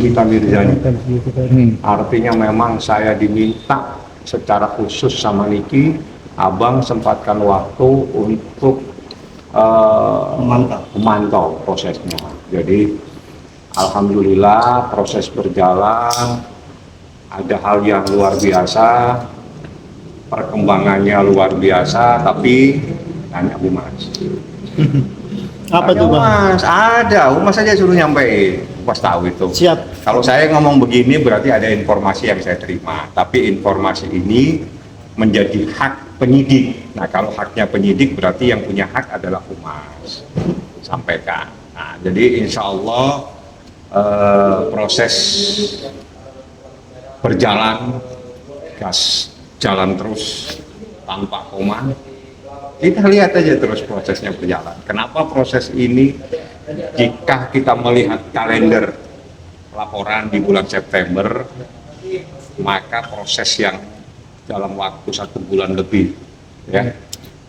Gita Mirzani. Artinya memang saya diminta secara khusus sama Niki, abang sempatkan waktu untuk memantau prosesnya. Jadi alhamdulillah proses berjalan, ada hal yang luar biasa, perkembangannya luar biasa, tapi tanya Bu Mas. Apa tuh Bang? Mas, ada, Mas aja suruh nyampein, pas tahu itu. Siap. Kalau saya ngomong begini berarti ada informasi yang saya terima, tapi informasi ini menjadi hak penyidik. Nah, kalau haknya penyidik berarti yang punya hak adalah Humas. Sampaikan. Nah, jadi insya Allah proses berjalan, gas jalan terus tanpa koma. Kita lihat aja terus prosesnya berjalan. Kenapa proses ini, jika kita melihat kalender laporan di bulan September, maka proses yang dalam waktu 1 bulan lebih, ya,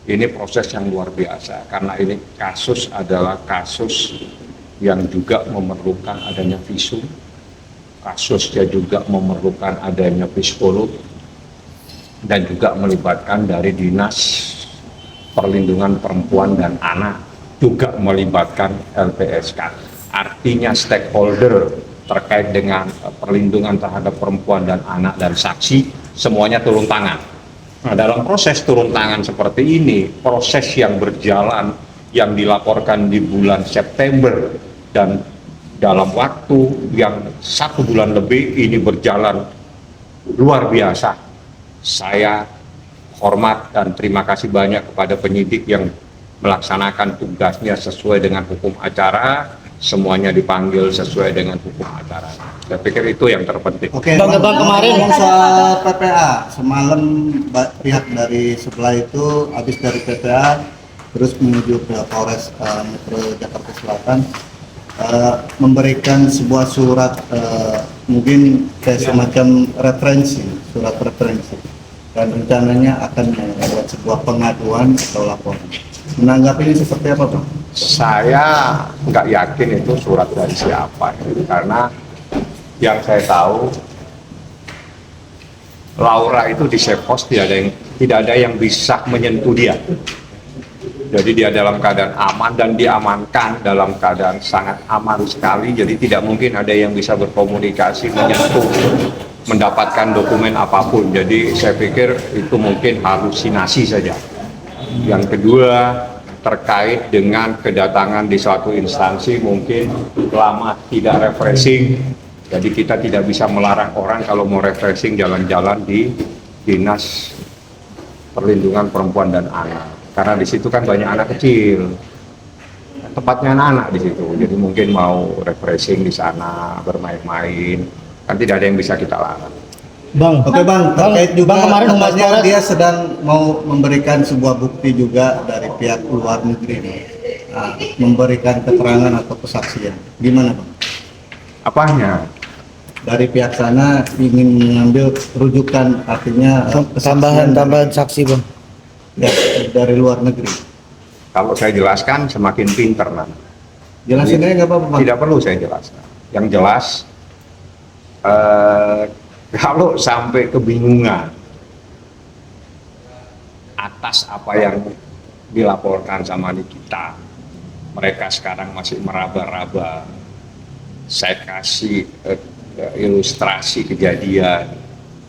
ini proses yang luar biasa. Karena ini kasus adalah kasus yang juga memerlukan adanya visum, kasusnya juga memerlukan adanya psikolog, dan juga melibatkan dari Dinas Perlindungan Perempuan dan Anak, juga melibatkan LPSK. Artinya stakeholder terkait dengan perlindungan terhadap perempuan dan anak dan saksi semuanya turun tangan. Nah, dalam proses turun tangan seperti ini, proses yang berjalan yang dilaporkan di bulan September dan dalam waktu yang 1 bulan lebih ini berjalan luar biasa. Saya hormat dan terima kasih banyak kepada penyidik yang melaksanakan tugasnya sesuai dengan hukum acara, semuanya dipanggil sesuai dengan hukum acara. Saya pikir itu yang terpenting. Oke, Bang kemarin soal PPA, semalam pihak dari sebelah itu habis dari PPA terus menuju ke Polres Metro Jakarta Selatan, memberikan sebuah surat mungkin kayak semacam surat referensi, dan rencananya akan membuat sebuah pengaduan atau laporan. Menanggapi ini seperti apa, Bang? Saya nggak yakin itu surat dari siapa, karena yang saya tahu Laura itu di safe house, tidak ada yang bisa menyentuh dia. Jadi dia dalam keadaan aman dan diamankan dalam keadaan sangat aman sekali. Jadi tidak mungkin ada yang bisa berkomunikasi, menyentuh, mendapatkan dokumen apapun. Jadi saya pikir itu mungkin halusinasi saja. Yang kedua, terkait dengan kedatangan di suatu instansi mungkin lama tidak refreshing. Jadi kita tidak bisa melarang orang kalau mau refreshing jalan-jalan di Dinas Perlindungan Perempuan dan Anak. Karena di situ kan banyak anak kecil, tempatnya anak-anak di situ. Jadi mungkin mau refreshing di sana, bermain-main, kan tidak ada yang bisa kita larang. Bang, Oke Bang, terkait juga Bang kemarin Humas katanya Polres dia sedang mau memberikan sebuah bukti juga dari pihak luar negeri, memberikan keterangan atau kesaksian. Gimana Bang? Apanya? Dari pihak sana ingin mengambil rujukan, artinya kesaksian tambahan saksi Bang. dari luar negeri. Kalau saya jelaskan semakin pinter nanti. Jelasin aja nggak apa-apa Bang. Tidak perlu saya jelaskan. Yang jelas, kalau sampai kebingungan atas apa yang dilaporkan sama Nikita, mereka sekarang masih meraba-raba. Saya kasih ilustrasi kejadian,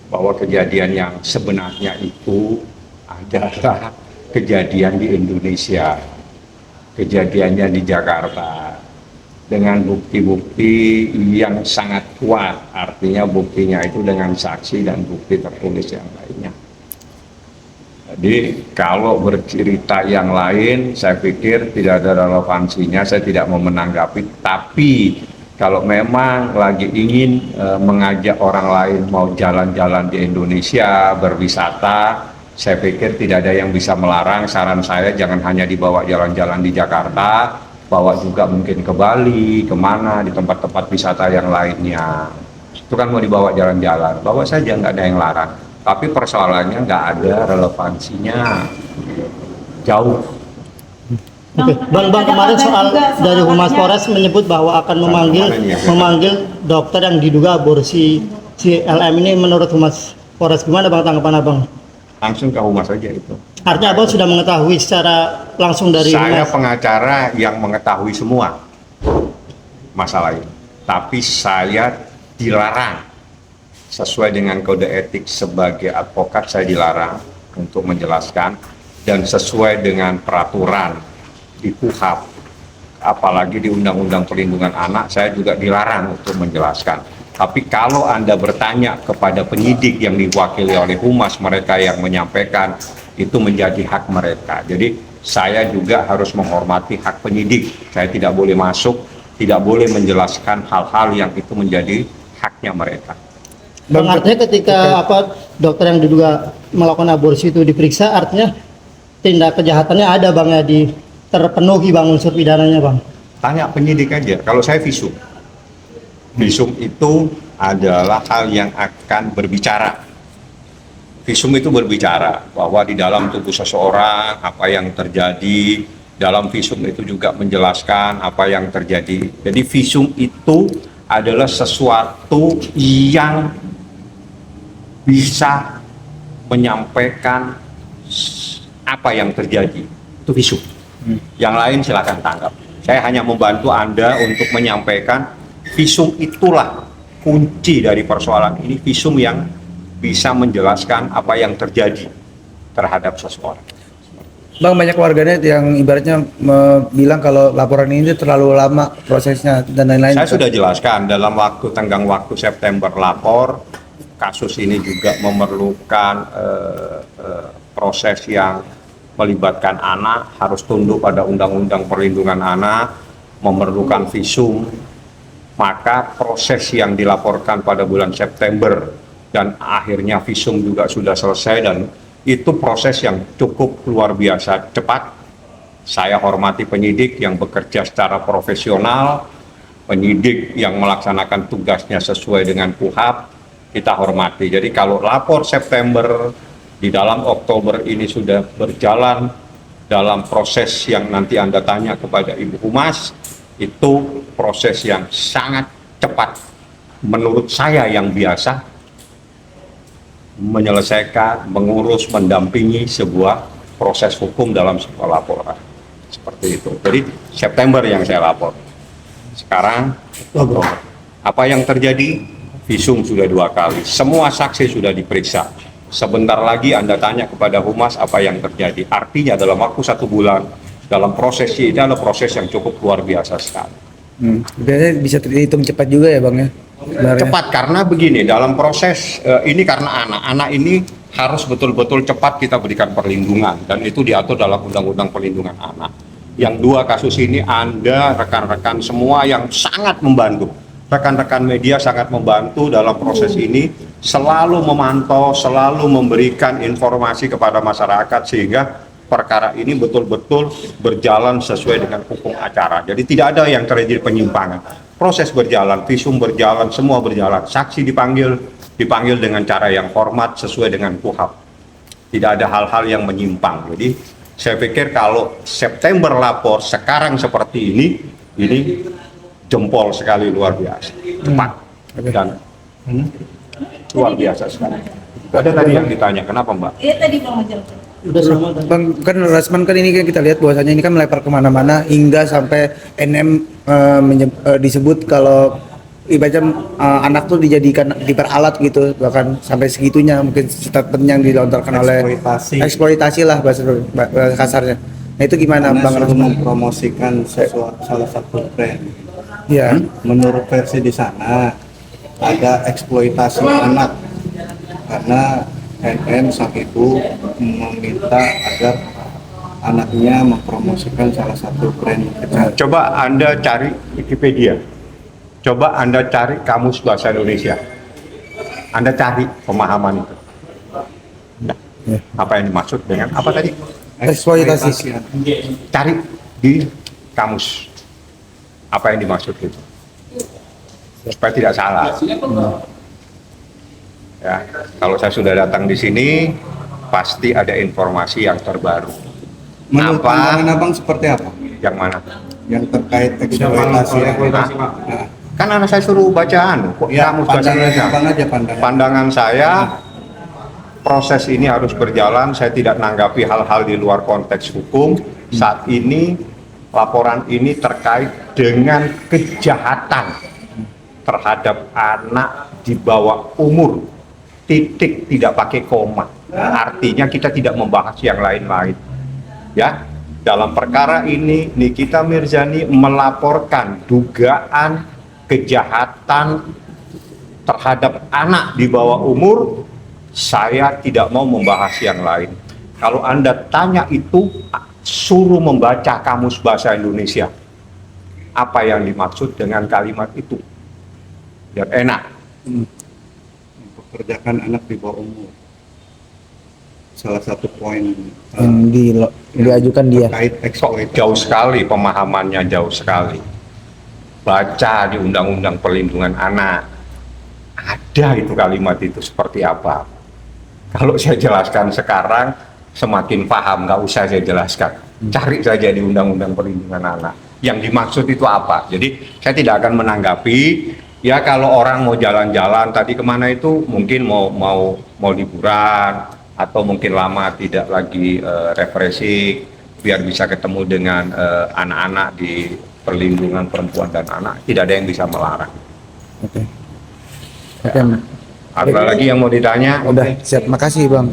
bahwa kejadian yang sebenarnya itu adalah kejadian di Indonesia, kejadiannya di Jakarta, dengan bukti-bukti yang sangat kuat. Artinya buktinya itu dengan saksi dan bukti tertulis yang lainnya. Jadi kalau bercerita yang lain, saya pikir tidak ada relevansinya, saya tidak mau menanggapi. Tapi kalau memang lagi ingin mengajak orang lain mau jalan-jalan di Indonesia, berwisata, saya pikir tidak ada yang bisa melarang. Saran saya jangan hanya dibawa jalan-jalan di Jakarta, bawa juga mungkin ke Bali, kemana, di tempat-tempat wisata yang lainnya. Itu kan mau dibawa jalan-jalan, bawa saja, nggak ada yang larang. Tapi persoalannya nggak ada relevansinya, jauh. Oke, Bang kemarin soal dari Humas Polres menyebut bahwa akan memanggil dokter yang diduga aborsi si LM ini menurut Humas Polres, gimana Bang tanggapan Abang? Langsung ke humas saja itu. Artinya Abang sudah mengetahui secara langsung dari Saya Humas. pengacara yang mengetahui semua masalah ini, tapi saya dilarang sesuai dengan kode etik sebagai advokat. Saya dilarang untuk menjelaskan, dan sesuai dengan peraturan di KUHP, apalagi di Undang-Undang Perlindungan Anak, saya juga dilarang untuk menjelaskan. Tapi kalau Anda bertanya kepada penyidik yang diwakili oleh humas, mereka yang menyampaikan, itu menjadi hak mereka. Jadi saya juga harus menghormati hak penyidik. Saya tidak boleh masuk, tidak boleh menjelaskan hal-hal yang itu menjadi haknya mereka. Bang, artinya ketika dokter yang diduga melakukan aborsi itu diperiksa, artinya tindak kejahatannya ada Bang ya, terpenuhi Bang unsur pidananya Bang. Tanya penyidik aja. Kalau saya visum, visum itu adalah hal yang akan berbicara. Visum itu berbicara bahwa di dalam tubuh seseorang apa yang terjadi. Dalam visum itu juga menjelaskan apa yang terjadi. Jadi visum itu adalah sesuatu yang bisa menyampaikan apa yang terjadi. Itu visum. Yang lain silakan tangkap. Saya hanya membantu Anda untuk menyampaikan visum itulah kunci dari persoalan ini. Visum yang bisa menjelaskan apa yang terjadi terhadap seseorang. Bang, banyak warganet yang ibaratnya bilang kalau laporan ini terlalu lama prosesnya dan lain-lain. Saya sudah jelaskan dalam tenggang waktu September lapor, kasus ini juga memerlukan proses yang melibatkan anak, harus tunduk pada Undang-Undang Perlindungan Anak, memerlukan visum. Maka proses yang dilaporkan pada bulan September dan akhirnya visum juga sudah selesai, dan itu proses yang cukup luar biasa cepat. Saya hormati penyidik yang bekerja secara profesional, penyidik yang melaksanakan tugasnya sesuai dengan KUHP, kita hormati. Jadi kalau lapor September, di dalam Oktober ini sudah berjalan dalam proses yang nanti Anda tanya kepada Ibu Humas, itu proses yang sangat cepat. Menurut saya yang biasa, menyelesaikan, mengurus, mendampingi sebuah proses hukum dalam sebuah laporan. Seperti itu. Jadi September yang saya lapor. Sekarang Oktober. Apa yang terjadi? Visum sudah 2 kali. Semua saksi sudah diperiksa. Sebentar lagi Anda tanya kepada Humas apa yang terjadi. Artinya dalam waktu 1 bulan, dalam proses ini adalah proses yang cukup luar biasa sekali. Biasanya bisa terhitung cepat juga ya Bang ya? Sebenarnya. Cepat karena begini, dalam proses ini karena anak ini harus betul-betul cepat kita berikan perlindungan, dan itu diatur dalam Undang-Undang Perlindungan Anak. Yang 2 kasus ini Anda, rekan-rekan semua yang sangat membantu, rekan-rekan media sangat membantu dalam proses ini, selalu memantau, selalu memberikan informasi kepada masyarakat sehingga perkara ini betul-betul berjalan sesuai dengan hukum acara. Jadi tidak ada yang terjadi penyimpangan. Proses berjalan, visum berjalan, semua berjalan. Saksi dipanggil dengan cara yang hormat sesuai dengan KUHP. Tidak ada hal-hal yang menyimpang. Jadi saya pikir kalau September lapor sekarang seperti ini jempol sekali, luar biasa, cepat dan luar biasa sekali. Ada tadi yang ditanya, kenapa Mbak? Iya tadi Bang Ojol. Bang, kan Rasman kan ini kan kita lihat bahwasanya ini kan melebar kemana-mana hingga sampai NM disebut kalau ibaratnya anak tuh dijadikan diperalat gitu, bahkan sampai segitunya mungkin statement yang dilontarkan oleh eksploitasi lah bahasa kasarnya. Nah itu gimana Karena Bang sudah Rasman? mempromosikan salah satu brand. Ya. Menurut versi di sana ada eksploitasi anak karena NN sang ibu meminta agar anaknya mempromosikan salah satu brand kecantikan. Coba Anda cari Wikipedia, coba Anda cari Kamus Bahasa Indonesia, Anda cari pemahaman itu. Nah, apa yang dimaksud dengan apa tadi? Eksploitasi. Cari di kamus apa yang dimaksud itu, supaya tidak salah. Ya, kalau saya sudah datang di sini, pasti ada informasi yang terbaru. Menurut pandangan Abang seperti apa? Yang mana? Yang terkait eksploitasi. Nah, Kan anak saya suruh bacaan, kok Ya, kamus bahasa pandangan Indonesia. Bang aja pandangan. Pandangan saya, proses ini harus berjalan. Saya tidak menanggapi hal-hal di luar konteks hukum. Saat ini laporan ini terkait dengan kejahatan terhadap anak di bawah umur. Titik, tidak pakai koma. Artinya kita tidak membahas yang lain-lain. Ya, dalam perkara ini Nikita Mirzani melaporkan dugaan kejahatan terhadap anak di bawah umur. Saya tidak mau membahas yang lain. Kalau Anda tanya itu, suruh membaca Kamus Bahasa Indonesia. Apa yang dimaksud dengan kalimat itu? Biar enak. Mempekerjakan anak di bawah umur. Salah satu poin yang diajukan dia. terkait Kok eksploitasi. jauh sekali pemahamannya, jauh sekali. Baca di Undang-Undang Perlindungan Anak, ada itu kalimat itu seperti apa. Kalau saya jelaskan sekarang semakin paham, nggak usah saya jelaskan. Cari saja di Undang-Undang Perlindungan Anak yang dimaksud itu apa. Jadi saya tidak akan menanggapi. Ya kalau orang mau jalan-jalan tadi kemana itu mungkin mau liburan atau mungkin lama tidak lagi refreshing biar bisa ketemu dengan anak-anak di perlindungan perempuan dan anak, tidak ada yang bisa melarang. Oke. Oke. Ada lagi yang mau ditanya? Udah siap. Makasih Bang.